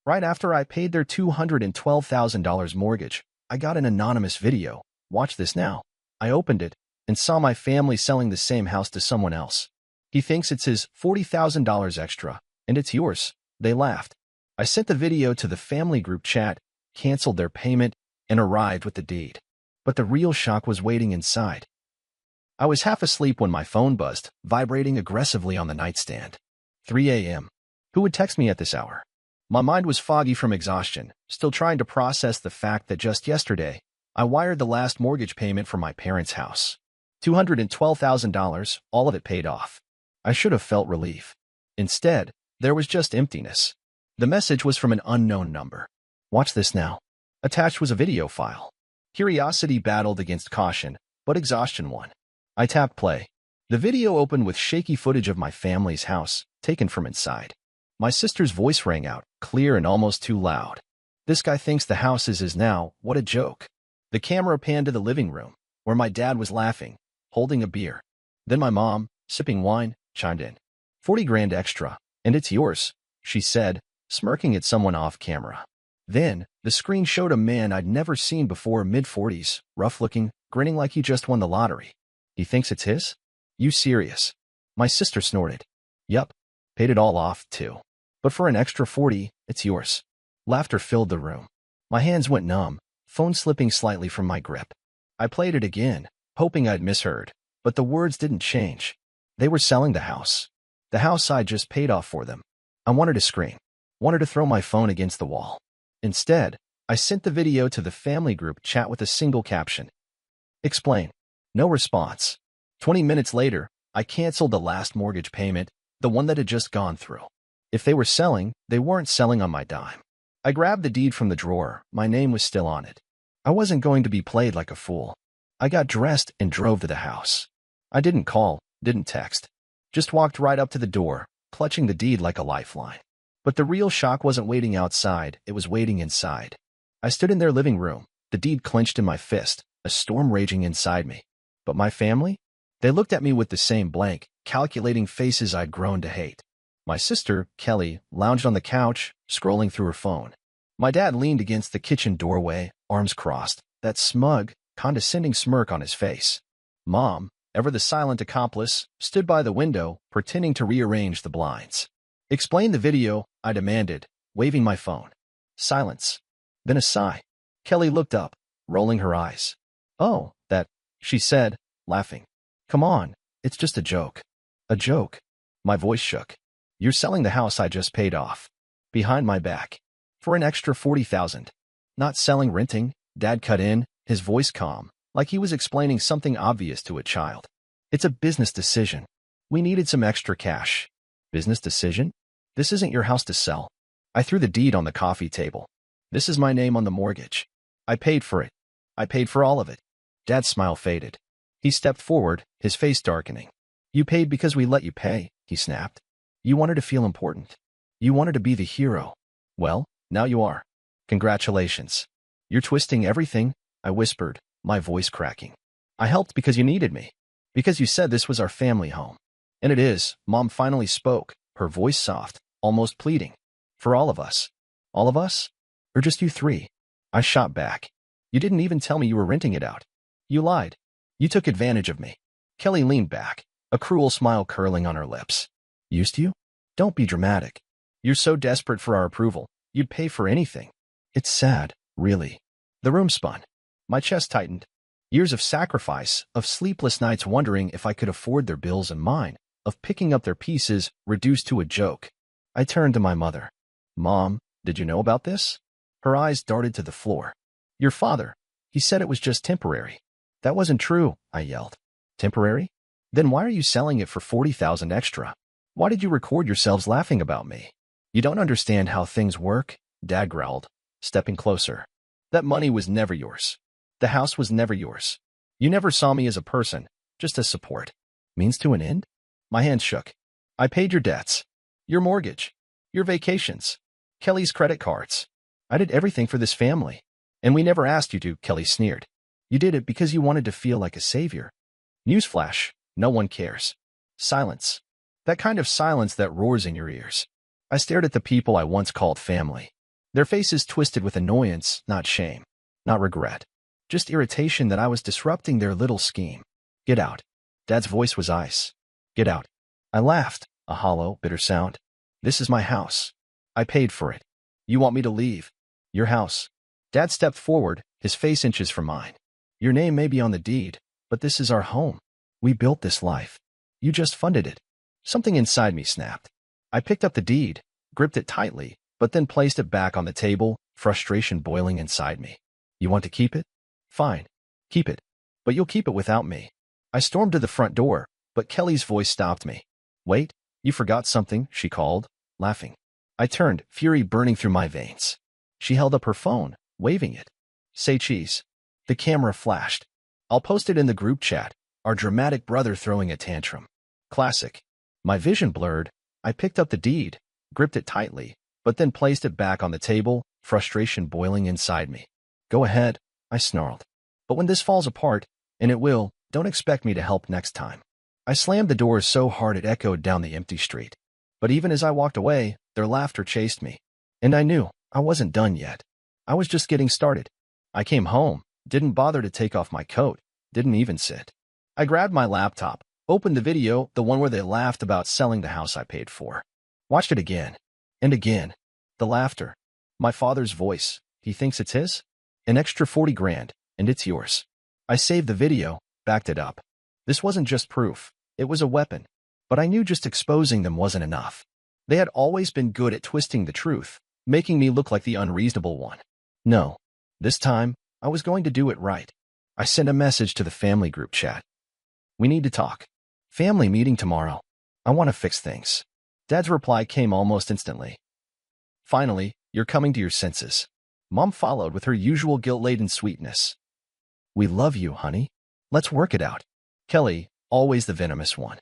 Right after I paid their $212,000 mortgage, I got an anonymous video. Watch this now. I opened it and saw my family selling the same house to someone else. He thinks it's his $40,000 extra, and it's yours. They laughed. I sent the video to the family group chat, canceled their payment, and arrived with the deed. But the real shock was waiting inside. I was half asleep when my phone buzzed, vibrating aggressively on the nightstand. 3 a.m. Who would text me at this hour? My mind was foggy from exhaustion, still trying to process the fact that just yesterday, I wired the last mortgage payment for my parents' house. $212,000, all of it paid off. I should have felt relief. Instead, there was just emptiness. The message was from an unknown number. Watch this now. Attached was a video file. Curiosity battled against caution, but exhaustion won. I tapped play. The video opened with shaky footage of my family's house, taken from inside. My sister's voice rang out, clear and almost too loud. This guy thinks the house is his now, what a joke. The camera panned to the living room, where my dad was laughing, holding a beer. Then my mom, sipping wine, chimed in. 40 grand extra, and it's yours, she said, smirking at someone off camera. Then, the screen showed a man I'd never seen before, mid-40s, rough-looking, grinning like he just won the lottery. He thinks it's his? You serious? My sister snorted. Yup, paid it all off, too. But for an extra 40, it's yours. Laughter filled the room. My hands went numb, phone slipping slightly from my grip. I played it again, hoping I'd misheard, but the words didn't change. They were selling the house. The house I just paid off for them. I wanted to scream, wanted to throw my phone against the wall. Instead, I sent the video to the family group chat with a single caption. Explain. No response. 20 minutes later, I canceled the last mortgage payment, the one that had just gone through. If they were selling, they weren't selling on my dime. I grabbed the deed from the drawer. My name was still on it. I wasn't going to be played like a fool. I got dressed and drove to the house. I didn't call, didn't text. Just walked right up to the door, clutching the deed like a lifeline. But the real shock wasn't waiting outside, it was waiting inside. I stood in their living room, the deed clenched in my fist, a storm raging inside me. But my family? They looked at me with the same blank, calculating faces I'd grown to hate. My sister, Kelly, lounged on the couch, scrolling through her phone. My dad leaned against the kitchen doorway, arms crossed, that smug, condescending smirk on his face. Mom, ever the silent accomplice, stood by the window, pretending to rearrange the blinds. Explain the video, I demanded, waving my phone. Silence. Then a sigh. Kelly looked up, rolling her eyes. Oh, that, she said, laughing. Come on, it's just a joke. A joke. My voice shook. You're selling the house I just paid off. Behind my back. For an extra $40,000. Not selling, renting, Dad cut in, his voice calm, like he was explaining something obvious to a child. It's a business decision. We needed some extra cash. Business decision? This isn't your house to sell. I threw the deed on the coffee table. This is my name on the mortgage. I paid for it. I paid for all of it. Dad's smile faded. He stepped forward, his face darkening. You paid because we let you pay, he snapped. You wanted to feel important. You wanted to be the hero. Well, now you are. Congratulations. You're twisting everything, I whispered, my voice cracking. I helped because you needed me. Because you said this was our family home. And it is, Mom finally spoke, her voice soft, almost pleading. For all of us. All of us? Or just you three? I shot back. You didn't even tell me you were renting it out. You lied. You took advantage of me. Kelly leaned back, a cruel smile curling on her lips. Used you? Don't be dramatic. You're so desperate for our approval, you'd pay for anything. It's sad, really. The room spun. My chest tightened. Years of sacrifice, of sleepless nights wondering if I could afford their bills and mine, of picking up their pieces, reduced to a joke. I turned to my mother. Mom, did you know about this? Her eyes darted to the floor. Your father. He said it was just temporary. That wasn't true, I yelled. Temporary? Then why are you selling it for $40,000 extra? Why did you record yourselves laughing about me? You don't understand how things work, Dad growled, stepping closer. That money was never yours. The house was never yours. You never saw me as a person, just as support. Means to an end? My hands shook. I paid your debts. Your mortgage. Your vacations. Kelly's credit cards. I did everything for this family. And we never asked you to, Kelly sneered. You did it because you wanted to feel like a savior. Newsflash, no one cares. Silence. That kind of silence that roars in your ears. I stared at the people I once called family. Their faces twisted with annoyance, not shame, not regret. Just irritation that I was disrupting their little scheme. Get out. Dad's voice was ice. Get out. I laughed, a hollow, bitter sound. This is my house. I paid for it. You want me to leave? Your house. Dad stepped forward, his face inches from mine. Your name may be on the deed, but this is our home. We built this life. You just funded it. Something inside me snapped. I picked up the deed, gripped it tightly, but then placed it back on the table, frustration boiling inside me. You want to keep it? Fine. Keep it. But you'll keep it without me. I stormed to the front door, but Kelly's voice stopped me. Wait, you forgot something, she called, laughing. I turned, fury burning through my veins. She held up her phone, waving it. Say cheese. The camera flashed. I'll post it in the group chat, our dramatic brother throwing a tantrum. Classic. My vision blurred. I picked up the deed, gripped it tightly, but then placed it back on the table, frustration boiling inside me. Go ahead, I snarled. But when this falls apart, and it will, don't expect me to help next time. I slammed the door so hard it echoed down the empty street. But even as I walked away, their laughter chased me. And I knew I wasn't done yet. I was just getting started. I came home, didn't bother to take off my coat, didn't even sit. I grabbed my laptop, opened the video, the one where they laughed about selling the house I paid for. Watched it again. And again. The laughter. My father's voice. He thinks it's his? An extra 40 grand, and it's yours. I saved the video, backed it up. This wasn't just proof. It was a weapon. But I knew just exposing them wasn't enough. They had always been good at twisting the truth, making me look like the unreasonable one. No. This time, I was going to do it right. I sent a message to the family group chat. We need to talk. Family meeting tomorrow. I want to fix things. Dad's reply came almost instantly. Finally, you're coming to your senses. Mom followed with her usual guilt-laden sweetness. We love you, honey. Let's work it out. Kelly, always the venomous one.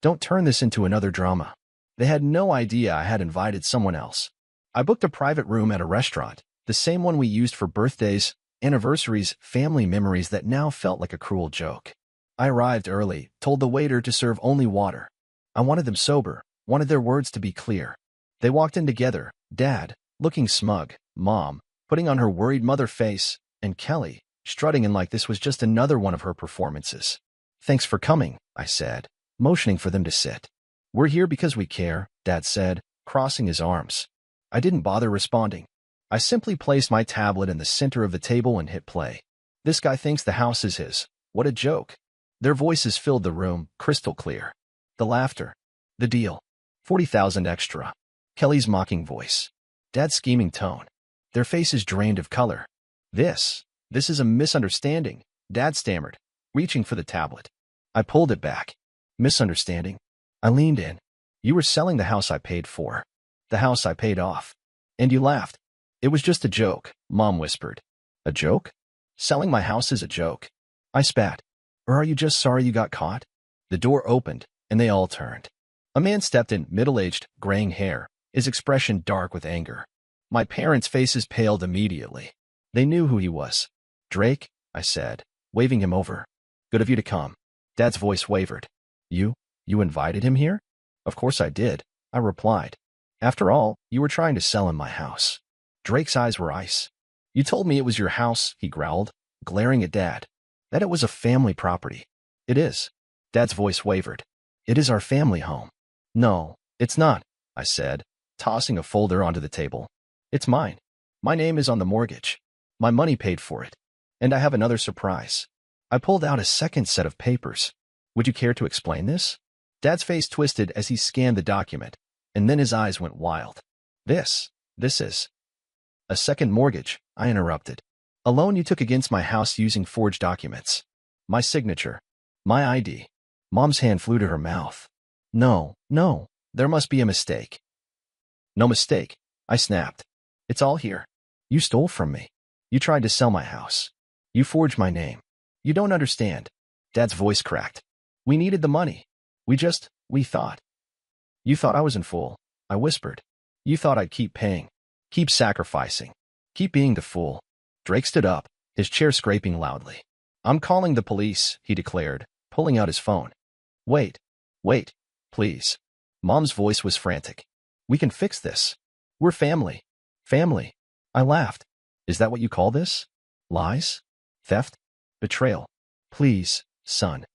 Don't turn this into another drama. They had no idea I had invited someone else. I booked a private room at a restaurant, the same one we used for birthdays, anniversaries, family memories that now felt like a cruel joke. I arrived early, told the waiter to serve only water. I wanted them sober, wanted their words to be clear. They walked in together, Dad, looking smug, Mom, putting on her worried mother face, and Kelly, strutting in like this was just another one of her performances. Thanks for coming, I said, motioning for them to sit. We're here because we care, Dad said, crossing his arms. I didn't bother responding. I simply placed my tablet in the center of the table and hit play. This guy thinks the house is his. What a joke. Their voices filled the room, crystal clear. The laughter. The deal. 40,000 extra. Kelly's mocking voice. Dad's scheming tone. Their faces drained of color. This is a misunderstanding, Dad stammered, reaching for the tablet. I pulled it back. Misunderstanding? I leaned in. You were selling the house I paid for. The house I paid off. And you laughed. It was just a joke, Mom whispered. A joke? Selling my house is a joke. I spat. Or are you just sorry you got caught? The door opened, and they all turned. A man stepped in, middle-aged, graying hair, his expression dark with anger. My parents' faces paled immediately. They knew who he was. Drake, I said, waving him over. Good of you to come. Dad's voice wavered. You invited him here? Of course I did, I replied. After all, you were trying to sell him my house. Drake's eyes were ice. You told me it was your house, he growled, glaring at Dad. That it was a family property. It is. Dad's voice wavered. It is our family home. No, it's not, I said, tossing a folder onto the table. It's mine. My name is on the mortgage. My money paid for it. And I have another surprise. I pulled out a second set of papers. Would you care to explain this? Dad's face twisted as he scanned the document, and then his eyes went wild. This is... A second mortgage, I interrupted. A loan you took against my house using forged documents. My signature. My ID. Mom's hand flew to her mouth. No, there must be a mistake. No mistake, I snapped. It's all here. You stole from me. You tried to sell my house. You forged my name. You don't understand. Dad's voice cracked. We needed the money. We thought. You thought I was in fool, I whispered. You thought I'd keep paying. Keep sacrificing. Keep being the fool. Drake stood up, his chair scraping loudly. I'm calling the police, he declared, pulling out his phone. Wait, please. Mom's voice was frantic. We can fix this. We're family. Family. I laughed. Is that what you call this? Lies? Theft? Betrayal? Please, son.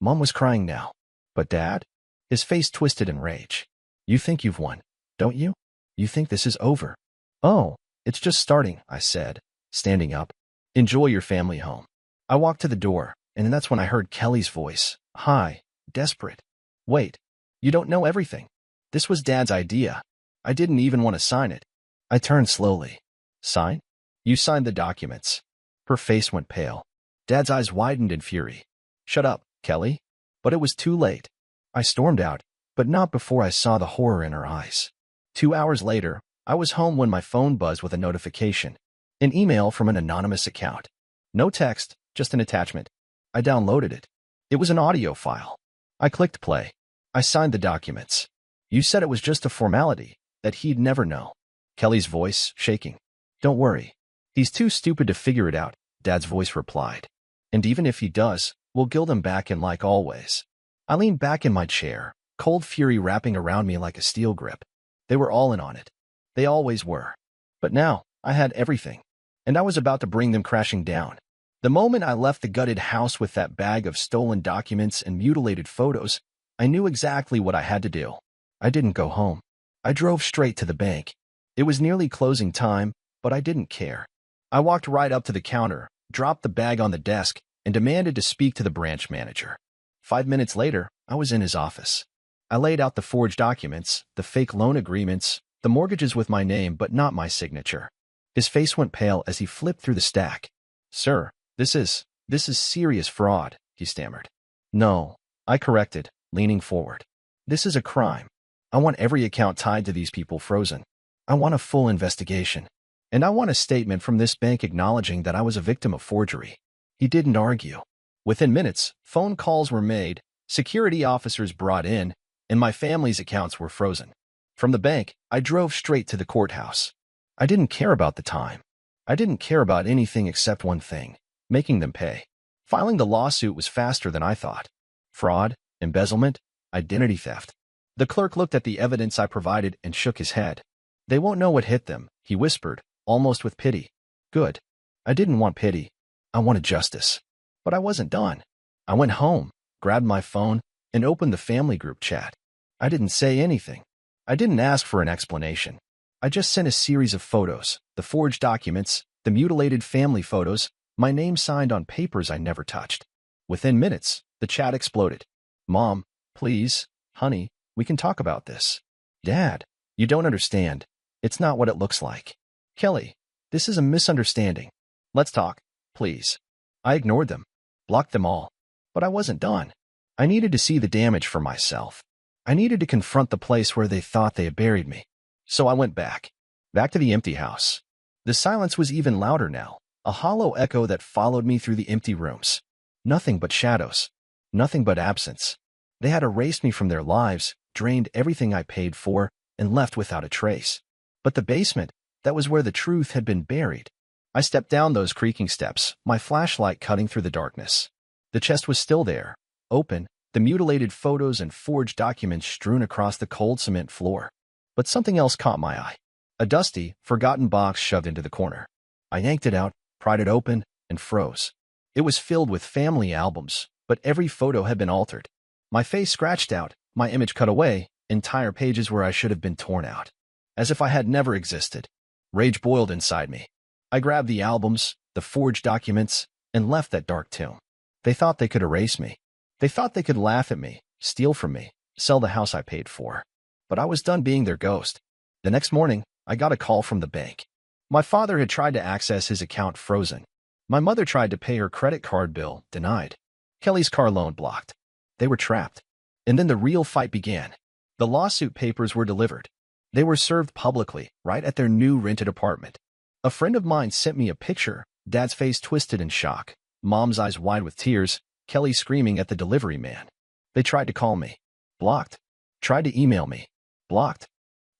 Mom was crying now. But Dad? His face twisted in rage. You think you've won, don't you? You think this is over? Oh, it's just starting, I said, standing up. Enjoy your family home. I walked to the door, and that's when I heard Kelly's voice. Hi, desperate. Wait, you don't know everything. This was Dad's idea. I didn't even want to sign it. I turned slowly. Sign? You signed the documents. Her face went pale. Dad's eyes widened in fury. Shut up, Kelly. But it was too late. I stormed out, but not before I saw the horror in her eyes. 2 hours later, I was home when my phone buzzed with a notification. An email from an anonymous account. No text, just an attachment. I downloaded it. It was an audio file. I clicked play. I signed the documents. You said it was just a formality, that he'd never know. Kelly's voice shaking. Don't worry. He's too stupid to figure it out, Dad's voice replied. And even if he does, we'll gild him back in like always. I leaned back in my chair, cold fury wrapping around me like a steel grip. They were all in on it. They always were. But now, I had everything. And I was about to bring them crashing down. The moment I left the gutted house with that bag of stolen documents and mutilated photos, I knew exactly what I had to do. I didn't go home. I drove straight to the bank. It was nearly closing time, but I didn't care. I walked right up to the counter, dropped the bag on the desk, and demanded to speak to the branch manager. 5 minutes later, I was in his office. I laid out the forged documents, the fake loan agreements, the mortgages with my name but not my signature. His face went pale as he flipped through the stack. Sir, this is serious fraud, he stammered. No, I corrected, leaning forward. This is a crime. I want every account tied to these people frozen. I want a full investigation. And I want a statement from this bank acknowledging that I was a victim of forgery. He didn't argue. Within minutes, phone calls were made, security officers brought in, and my family's accounts were frozen. From the bank, I drove straight to the courthouse. I didn't care about the time. I didn't care about anything except one thing, making them pay. Filing the lawsuit was faster than I thought. Fraud, embezzlement, identity theft. The clerk looked at the evidence I provided and shook his head. They won't know what hit them, he whispered, almost with pity. Good. I didn't want pity. I wanted justice. But I wasn't done. I went home, grabbed my phone, and opened the family group chat. I didn't say anything. I didn't ask for an explanation. I just sent a series of photos, the forged documents, the mutilated family photos, my name signed on papers I never touched. Within minutes, the chat exploded. Mom, please, honey, we can talk about this. Dad, you don't understand. It's not what it looks like. Kelly, this is a misunderstanding. Let's talk, please. I ignored them, blocked them all. But I wasn't done. I needed to see the damage for myself. I needed to confront the place where they thought they had buried me. So I went back to the empty house. The silence was even louder now, a hollow echo that followed me through the empty rooms. Nothing but shadows. Nothing but absence. They had erased me from their lives, drained everything I paid for, and left without a trace. But the basement, that was where the truth had been buried. I stepped down those creaking steps, my flashlight cutting through the darkness. The chest was still there, open, the mutilated photos and forged documents strewn across the cold cement floor. But something else caught my eye. A dusty, forgotten box shoved into the corner. I yanked it out, pried it open, and froze. It was filled with family albums, but every photo had been altered. My face scratched out, my image cut away, entire pages where I should have been torn out. As if I had never existed. Rage boiled inside me. I grabbed the albums, the forged documents, and left that dark tomb. They thought they could erase me. They thought they could laugh at me, steal from me, sell the house I paid for. But I was done being their ghost. The next morning, I got a call from the bank. My father had tried to access his account frozen. My mother tried to pay her credit card bill, denied. Kelly's car loan blocked. They were trapped. And then the real fight began. The lawsuit papers were delivered. They were served publicly, right at their new rented apartment. A friend of mine sent me a picture, Dad's face twisted in shock, Mom's eyes wide with tears, Kelly screaming at the delivery man. They tried to call me. Blocked. Tried to email me. Blocked.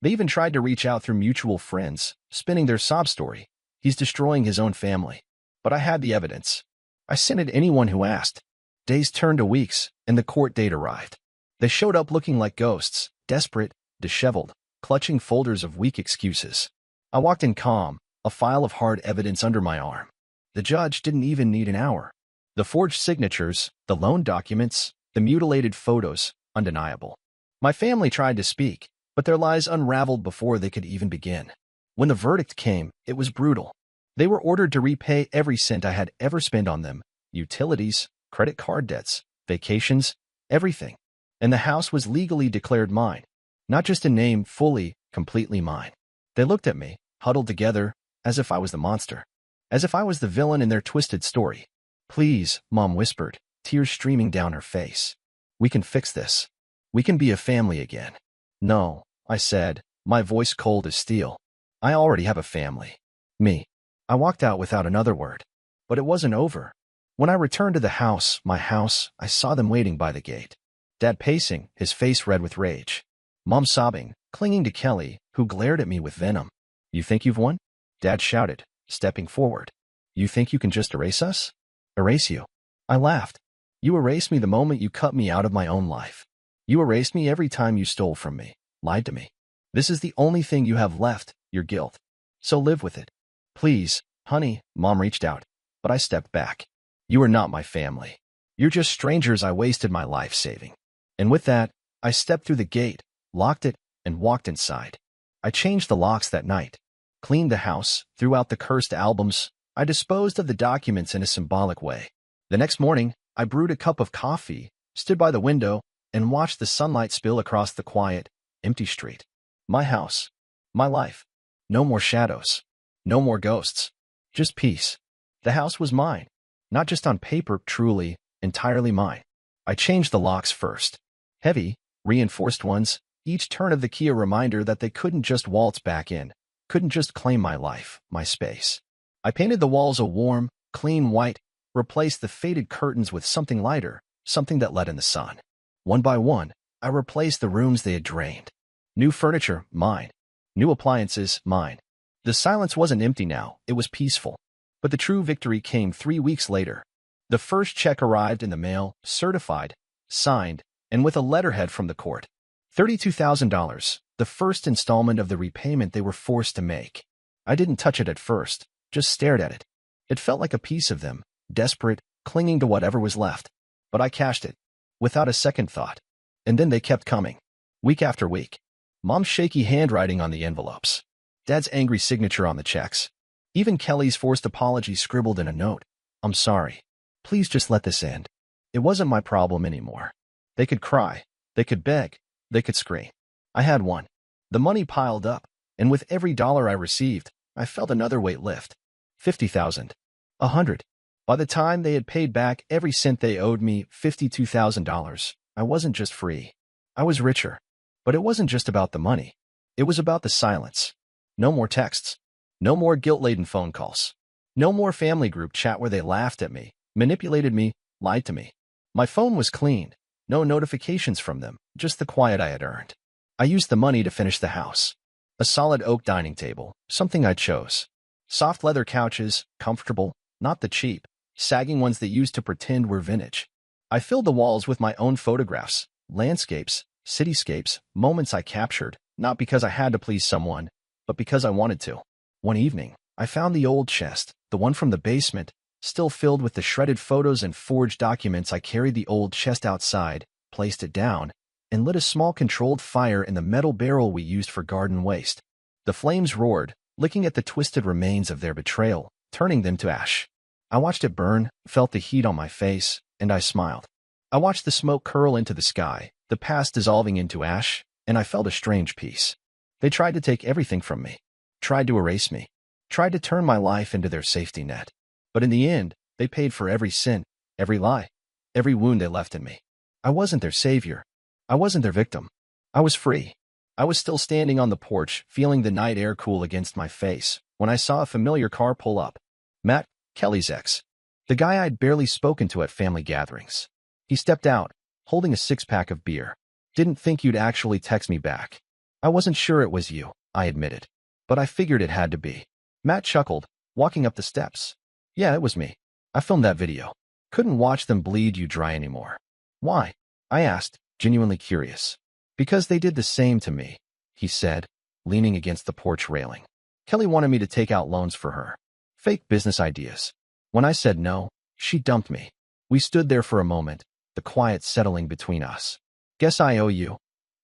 They even tried to reach out through mutual friends, spinning their sob story. He's destroying his own family. But I had the evidence. I sent it anyone who asked. Days turned to weeks, and the court date arrived. They showed up looking like ghosts, desperate, disheveled, clutching folders of weak excuses. I walked in calm, a file of hard evidence under my arm. The judge didn't even need an hour. The forged signatures, the loan documents, the mutilated photos, undeniable. My family tried to speak, but their lies unraveled before they could even begin. When the verdict came, it was brutal. They were ordered to repay every cent I had ever spent on them, utilities, credit card debts, vacations, everything. And the house was legally declared mine. Not just in name, fully, completely mine. They looked at me, huddled together, as if I was the monster. As if I was the villain in their twisted story. "Please," Mom whispered, tears streaming down her face. "We can fix this. We can be a family again." "No," I said, my voice cold as steel. "I already have a family. Me." I walked out without another word. But it wasn't over. When I returned to the house, my house, I saw them waiting by the gate. Dad pacing, his face red with rage. Mom sobbing, clinging to Kelly, who glared at me with venom. "You think you've won?" Dad shouted, stepping forward. "You think you can just erase us?" "Erase you?" I laughed. "You erased me the moment you cut me out of my own life. You erased me every time you stole from me, lied to me. This is the only thing you have left, your guilt. So live with it." "Please, honey," Mom reached out, but I stepped back. "You are not my family. You're just strangers I wasted my life saving." And with that, I stepped through the gate, locked it, and walked inside. I changed the locks that night, cleaned the house, threw out the cursed albums. I disposed of the documents in a symbolic way. The next morning, I brewed a cup of coffee, stood by the window, and watched the sunlight spill across the quiet, empty street. My house. My life. No more shadows. No more ghosts. Just peace. The house was mine. Not just on paper, truly, entirely mine. I changed the locks first. Heavy, reinforced ones, each turn of the key a reminder that they couldn't just waltz back in, couldn't just claim my life, my space. I painted the walls a warm, clean white, replaced the faded curtains with something lighter, something that let in the sun. One by one, I replaced the rooms they had drained. New furniture, mine. New appliances, mine. The silence wasn't empty now, it was peaceful. But the true victory came 3 weeks later. The first check arrived in the mail, certified, signed, and with a letterhead from the court. $32,000, the first installment of the repayment they were forced to make. I didn't touch it at first, just stared at it. It felt like a piece of them, desperate, clinging to whatever was left. But I cashed it, without a second thought. And then they kept coming, week after week. Mom's shaky handwriting on the envelopes. Dad's angry signature on the checks. Even Kelly's forced apology scribbled in a note. "I'm sorry. Please just let this end." It wasn't my problem anymore. They could cry. They could beg. They could scream. I had one. The money piled up, and with every dollar I received, I felt another weight lift. 50,000. 100. By the time they had paid back every cent they owed me, $52,000, I wasn't just free. I was richer. But it wasn't just about the money. It was about the silence. No more texts. No more guilt-laden phone calls. No more family group chat where they laughed at me, manipulated me, lied to me. My phone was clean. No notifications from them, just the quiet I had earned. I used the money to finish the house. A solid oak dining table, something I chose. Soft leather couches, comfortable, not the cheap, sagging ones that used to pretend were vintage. I filled the walls with my own photographs, landscapes, cityscapes, moments I captured, not because I had to please someone, but because I wanted to. One evening, I found the old chest, the one from the basement, still filled with the shredded photos and forged documents. I carried the old chest outside, placed it down, and lit a small controlled fire in the metal barrel we used for garden waste. The flames roared, licking at the twisted remains of their betrayal, turning them to ash. I watched it burn, felt the heat on my face, and I smiled. I watched the smoke curl into the sky, the past dissolving into ash, and I felt a strange peace. They tried to take everything from me, tried to erase me, tried to turn my life into their safety net. But in the end, they paid for every sin, every lie, every wound they left in me. I wasn't their savior. I wasn't their victim. I was free. I was still standing on the porch, feeling the night air cool against my face, when I saw a familiar car pull up. Matt, Kelly's ex. The guy I'd barely spoken to at family gatherings. He stepped out, holding a six-pack of beer. "Didn't think you'd actually text me back." "I wasn't sure it was you," I admitted. "But I figured it had to be." Matt chuckled, walking up the steps. "Yeah, it was me. I filmed that video. Couldn't watch them bleed you dry anymore." "Why?" I asked, genuinely curious. "Because they did the same to me," he said, leaning against the porch railing. Kelly wanted me to take out loans for her. Fake business ideas. When I said no, she dumped me. We stood there for a moment, the quiet settling between us. Guess I owe you,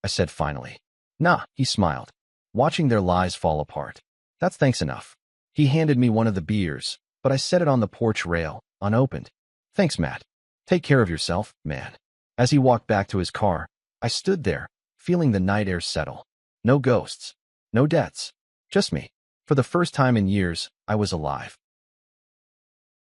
I said finally. Nah, he smiled, watching their lies fall apart. That's thanks enough. He handed me one of the beers, but I set it on the porch rail, unopened. Thanks, Matt. Take care of yourself, man. As he walked back to his car, I stood there, feeling the night air settle. No ghosts. No debts. Just me. For the first time in years, I was alive.